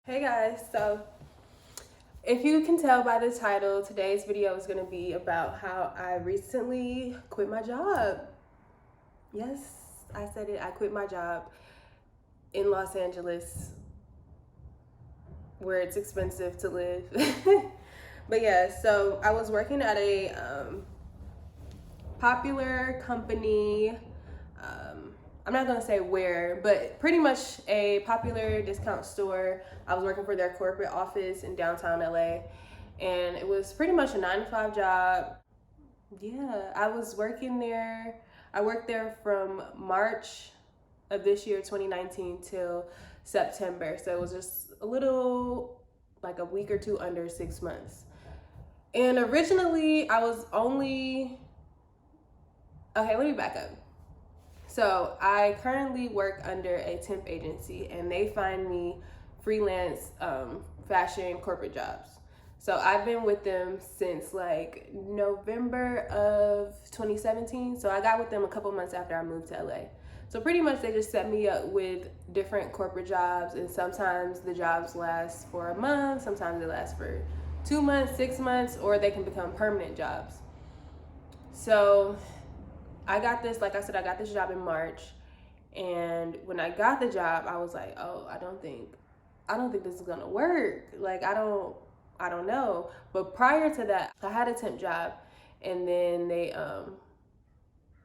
Hey guys, so if you can tell by the title, today's video is going to be about how I recently quit my job. Yes, I said it. I quit my job in Los Angeles where it's expensive to live. But yeah, so I was working at a popular company. I'm not gonna say where, but pretty much a popular discount store. I was working for their corporate office in downtown LA, and it was pretty much a 9 to 5 job. Yeah, I was working there. I worked there from March of this year, 2019, till September. So it was just a little, like a week or two under 6 months. And originally, I was only, okay, let me back up. So I currently work under a temp agency, and they find me freelance fashion corporate jobs. So I've been with them since like November of 2017. So I got with them a couple months after I moved to LA. So pretty much they just set me up with different corporate jobs, and sometimes the jobs last for a month, sometimes they last for 2 months, 6 months, or they can become permanent jobs. So I got this, like I said, I got this job in March, and when I got the job, I was like, oh, I don't think this is gonna work. Like I don't know. But prior to that, I had a temp job, and then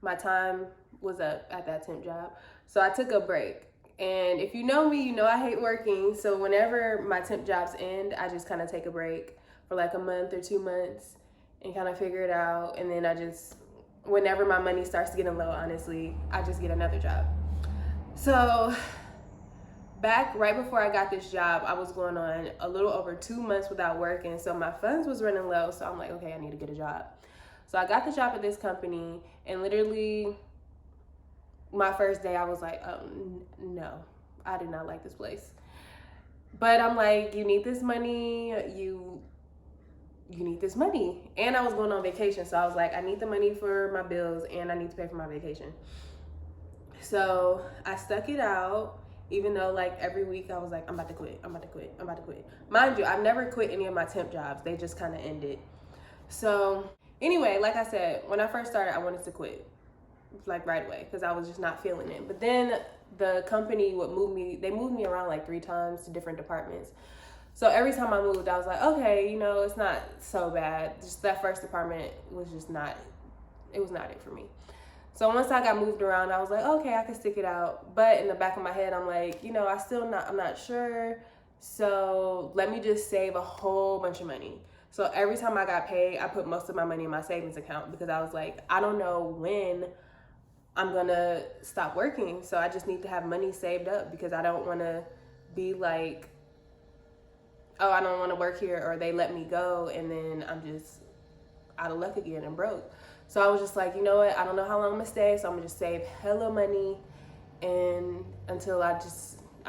my time was up at that temp job, so I took a break. And if you know me, you know I hate working. So whenever my temp jobs end, I just kind of take a break for like a month or 2 months and kind of figure it out, and then whenever my money starts getting low, honestly, I just get another job. So back right before I got this job, I was going on a little over 2 months without working. So my funds was running low. So I'm like, okay, I need to get a job. So I got the job at this company, and literally my first day I was like, oh no, I did not like this place. But I'm like, you need this money, you need this money. And I was going on vacation, so I was like, I need the money for my bills and I need to pay for my vacation. So I stuck it out, even though like every week I was like, I'm about to quit. Mind you, I've never quit any of my temp jobs. They just kind of ended. So anyway, like I said, when I first started, I wanted to quit like right away because I was just not feeling it. But then the company they moved me around like 3 times to different departments. So every time I moved, I was like, okay, it's not so bad. Just that first department was just not it for me. So once I got moved around, I was like, okay, I can stick it out. But in the back of my head, I'm like, I'm not sure. So let me just save a whole bunch of money. So every time I got paid, I put most of my money in my savings account because I was like, I don't know when I'm gonna stop working. So I just need to have money saved up because I don't want to be like, oh, I don't want to work here, or they let me go and then I'm just out of luck again and broke. So I was just like, you know what? I don't know how long I'm gonna stay, so I'm gonna just save hella money and until I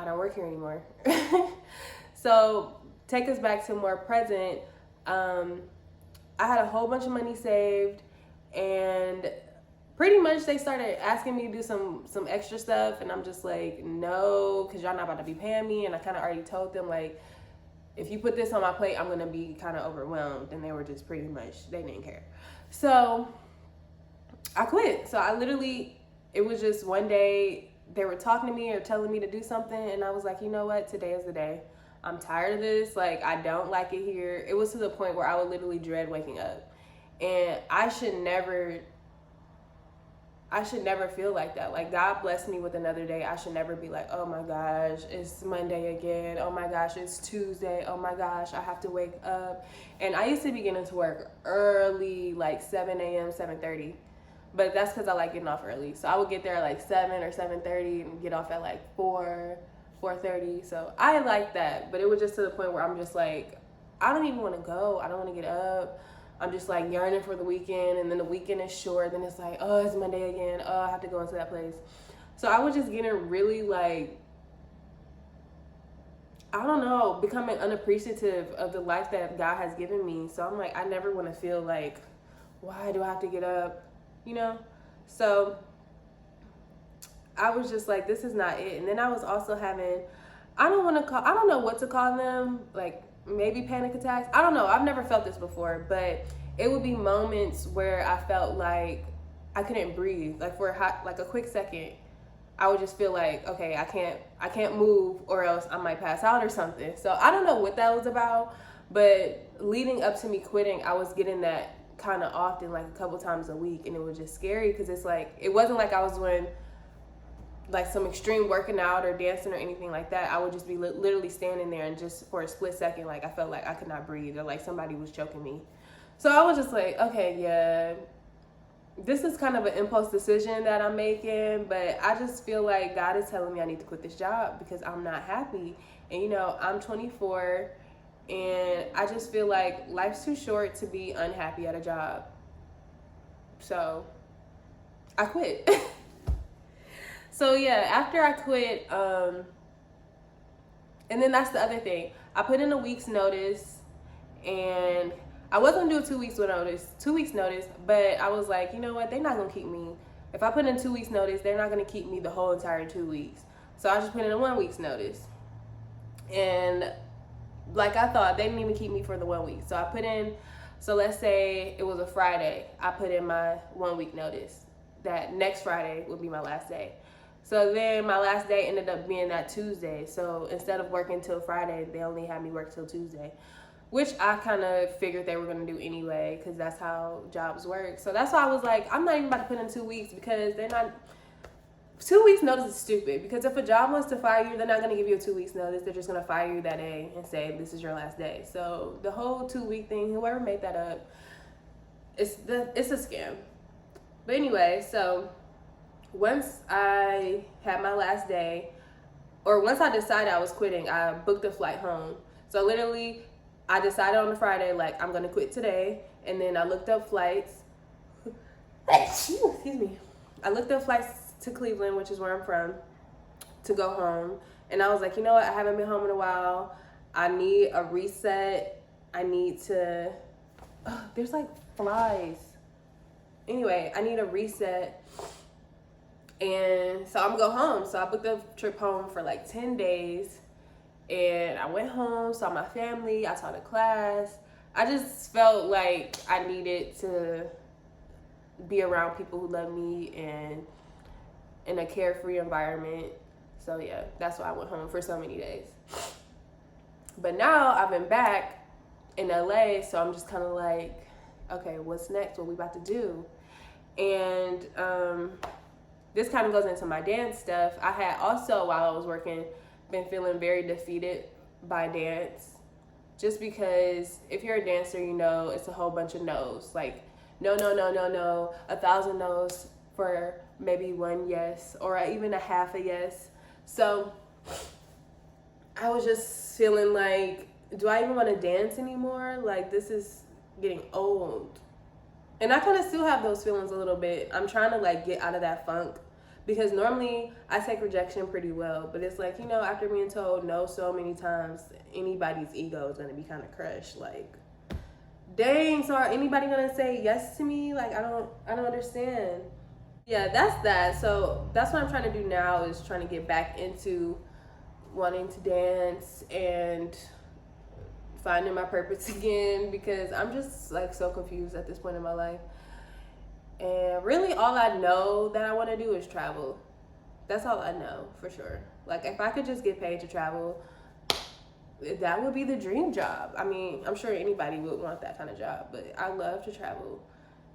don't work here anymore. So take us back to more present. I had a whole bunch of money saved, and pretty much they started asking me to do some extra stuff, and I'm just like, no, because y'all not about to be paying me. And I kind of already told them, like, if you put this on my plate, I'm gonna be kind of overwhelmed. And they were just pretty much, they didn't care. So I quit. So it was just one day they were talking to me or telling me to do something, and I was like, you know what, today is the day. I'm tired of this. Like, I don't like it here. It was to the point where I would literally dread waking up, and I should never feel like that. Like, God blessed me with another day. I should never be like, oh my gosh, it's Monday again. Oh my gosh, it's Tuesday. Oh my gosh, I have to wake up. And I used to be getting to work early, like 7 a.m., 7:30. But that's because I like getting off early. So I would get there at like 7 or 7:30 and get off at like 4:30. So I like that. But it was just to the point where I'm just like, I don't even want to go. I don't want to get up. I'm just like yearning for the weekend, and then the weekend is short. Then it's like, oh, it's Monday again. Oh, I have to go into that place. So I was just getting really like, I don't know, becoming unappreciative of the life that God has given me. So I'm like, I never want to feel like, why do I have to get up? So I was just like, this is not it. And then I was also having I don't know what to call them, like maybe panic attacks. I don't know. I've never felt this before, but it would be moments where I felt like I couldn't breathe. Like for a quick second, I would just feel like, okay, I can't move or else I might pass out or something. So I don't know what that was about, but leading up to me quitting, I was getting that kind of often, like a couple times a week, and it was just scary because it's like, it wasn't like I was doing like some extreme working out or dancing or anything like that. I would just be literally standing there, and just for a split second, like I felt like I could not breathe, or like somebody was choking me. So I was just like, okay, yeah, this is kind of an impulse decision that I'm making, but I just feel like God is telling me I need to quit this job because I'm not happy. And I'm 24, and I just feel like life's too short to be unhappy at a job. So I quit. So yeah, after I quit, and then that's the other thing. I put in a week's notice, and I was gonna do a 2 weeks notice, but I was like, you know what? They're not gonna keep me. If I put in 2 weeks notice, they're not gonna keep me the whole entire 2 weeks. So I just put in a 1 week's notice, and like I thought, they didn't even keep me for the 1 week. So I put in. So let's say it was a Friday. I put in my 1 week notice. That next Friday would be my last day. So then my last day ended up being that Tuesday. So instead of working till Friday, they only had me work till Tuesday, which I kind of figured they were going to do anyway, because that's how jobs work. So that's why I was like, I'm not even about to put in 2 weeks, because they're not. 2 weeks notice is stupid, because if a job wants to fire you, they're not going to give you a 2 weeks notice. They're just going to fire you that day and say, this is your last day. So the whole 2 week thing, whoever made that up, it's a scam. But anyway, so once I had my last day, or once I decided I was quitting, I booked a flight home. So literally, I decided on a Friday, like, I'm going to quit today. And then I looked up flights. Excuse me. I looked up flights to Cleveland, which is where I'm from, to go home. And I was like, you know what? I haven't been home in a while. I need a reset. I need to... there's like flies. Anyway, I need a reset. And so I'm gonna go home. So I booked a trip home for like 10 days. And I went home, saw my family, I taught a class. I just felt like I needed to be around people who love me and in a carefree environment. So yeah, that's why I went home for so many days. But now I've been back in LA, so I'm just kind of like, okay, what's next? What we about to do? And this kind of goes into my dance stuff. I had also, while I was working, been feeling very defeated by dance, just because if you're a dancer, it's a whole bunch of no's, like no, 1,000 no's for maybe one yes, or even a half a yes. So I was just feeling like, do I even want to dance anymore? Like, this is getting old. And I kind of still have those feelings a little bit. I'm trying to like get out of that funk, because normally I take rejection pretty well, but it's like, after being told no so many times, anybody's ego is going to be kind of crushed. Like, dang, so are anybody going to say yes to me? Like, I don't understand. Yeah, that's that. So that's what I'm trying to do now, is trying to get back into wanting to dance and finding my purpose again, because I'm just like so confused at this point in my life. And really all I know that I want to do is travel. That's all I know for sure. Like, if I could just get paid to travel, that would be the dream job. I mean, I'm sure anybody would want that kind of job, but I love to travel.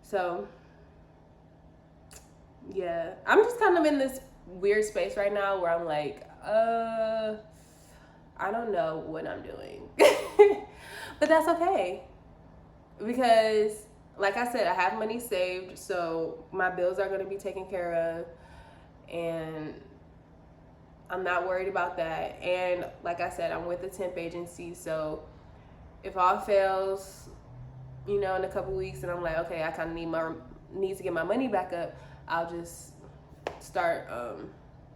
So yeah, I'm just kind of in this weird space right now where I'm like, I don't know what I'm doing. But that's okay, because like I said, I have money saved, so my bills are going to be taken care of, and I'm not worried about that. And like I said, I'm with a temp agency, so if all fails, in a couple weeks, and I'm like, okay, I kind of need to get my money back up, I'll just start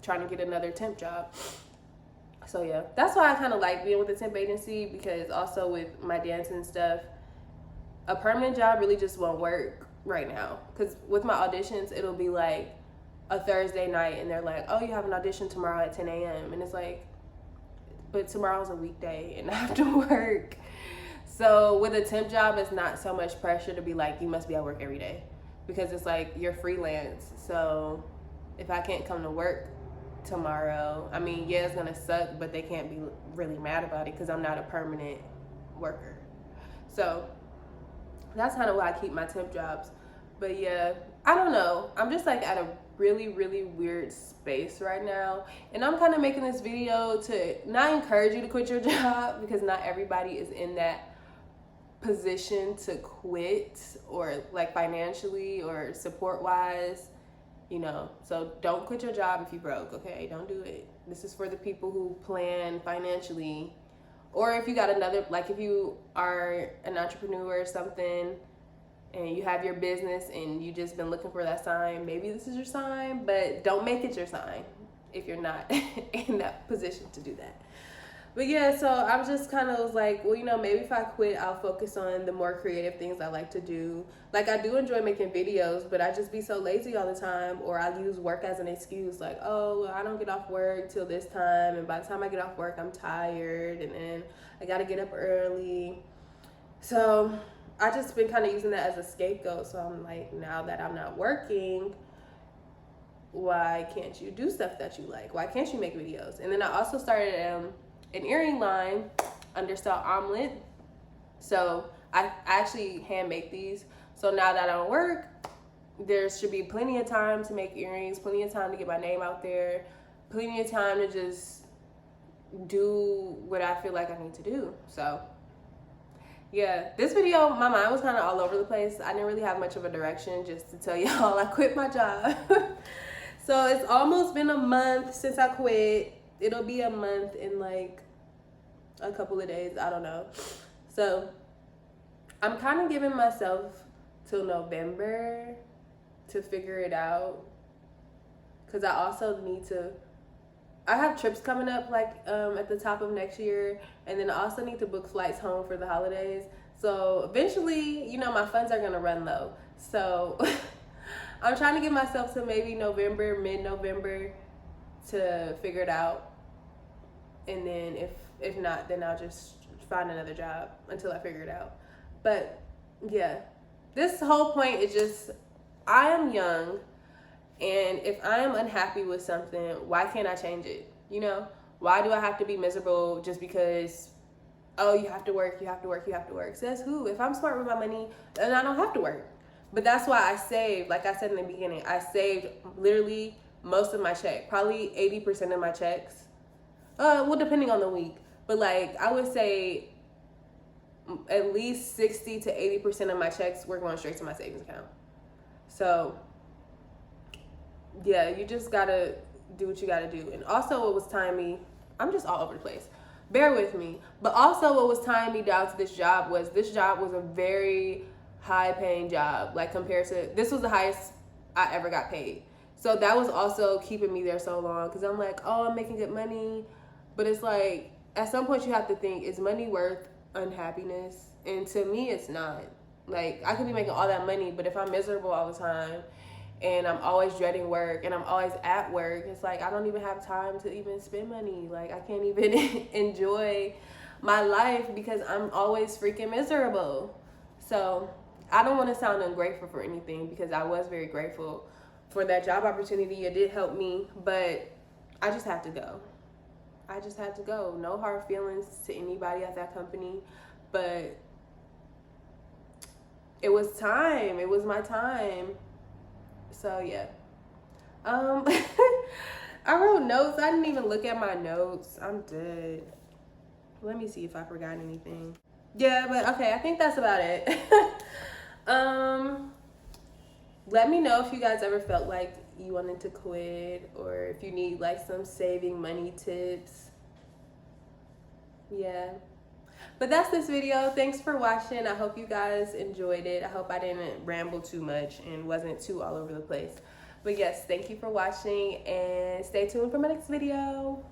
trying to get another temp job. So yeah, that's why I kind of like being with the temp agency, because also with my dancing stuff, a permanent job really just won't work right now. Because with my auditions, it'll be like a Thursday night, and they're like, oh, you have an audition tomorrow at 10 a.m. And it's like, but tomorrow's a weekday and I have to work. So with a temp job, it's not so much pressure to be like, you must be at work every day, because it's like you're freelance. So if I can't come to work tomorrow, I mean, yeah, it's gonna suck, but they can't be really mad about it because I'm not a permanent worker. So that's kind of why I keep my temp jobs. But yeah, I don't know. I'm just like at a really, really weird space right now. And I'm kind of making this video to not encourage you to quit your job, because not everybody is in that position to quit, or like financially or support wise, you know. So don't quit your job if you broke, okay? Don't do it. This is for the people who plan financially. Or if you got another, like if you are an entrepreneur or something and you have your business and you just been looking for that sign, maybe this is your sign, but don't make it your sign if you're not in that position to do that. But yeah, so I'm just kind of like, well, you know, maybe if I quit, I'll focus on the more creative things I like to do. Like, I do enjoy making videos, but I just be so lazy all the time, or I use work as an excuse. Like, oh, well, I don't get off work till this time, and by the time I get off work, I'm tired, and then I got to get up early. So I just been kind of using that as a scapegoat. So I'm like, now that I'm not working, why can't you do stuff that you like? Why can't you make videos? And then I also started an earring line, understyle omelet. So I actually hand make these. So now that I don't work, there should be plenty of time to make earrings, plenty of time to get my name out there, plenty of time to just do what I feel like I need to do. So yeah, this video, my mind was kind of all over the place. I didn't really have much of a direction, just to tell y'all I quit my job. So it's almost been a month since I quit. It'll be a month in like a couple of days, I don't know. So I'm kind of giving myself till November to figure it out, because I also need to, I have trips coming up like at the top of next year, and then I also need to book flights home for the holidays. So eventually, you know, my funds are gonna run low. So I'm trying to give myself to maybe November, mid-November, to figure it out. And then if not, then I'll just find another job until I figure it out. But yeah, this whole point is just, I am young, and if I am unhappy with something, why can't I change it? You know, why do I have to be miserable just because, oh, you have to work, you have to work, you have to work? Says who? If I'm smart with my money, then I don't have to work. But that's why I saved, like I said in the beginning, I saved literally most of my check, probably 80% of my checks. Well, depending on the week, but like I would say at least 60 to 80% of my checks were going straight to my savings account. So yeah, you just gotta do what you gotta do. And also what was tying me, I'm just all over the place, bear with me, but also what was tying me down to this job was a very high paying job. Like compared to, this was the highest I ever got paid. So that was also keeping me there so long, because I'm like, oh, I'm making good money. But it's like, at some point you have to think, is money worth unhappiness? And to me, it's not. Like, I could be making all that money, but if I'm miserable all the time and I'm always dreading work and I'm always at work, it's like I don't even have time to even spend money. Like, I can't even enjoy my life because I'm always freaking miserable. So I don't want to sound ungrateful for anything, because I was very grateful for that job opportunity. It did help me, but I just have to go. I just had to go. No hard feelings to anybody at that company, but it was time. It was my time. So yeah. I wrote notes. I didn't even look at my notes. I'm dead. Let me see if I forgot anything. Yeah, but okay, I think that's about it. Let me know if you guys ever felt like you wanted to quit, or if you need like some saving money tips. Yeah, but that's this video. Thanks for watching. I hope you guys enjoyed it. I hope I didn't ramble too much and wasn't too all over the place. But yes, thank you for watching, and stay tuned for my next video.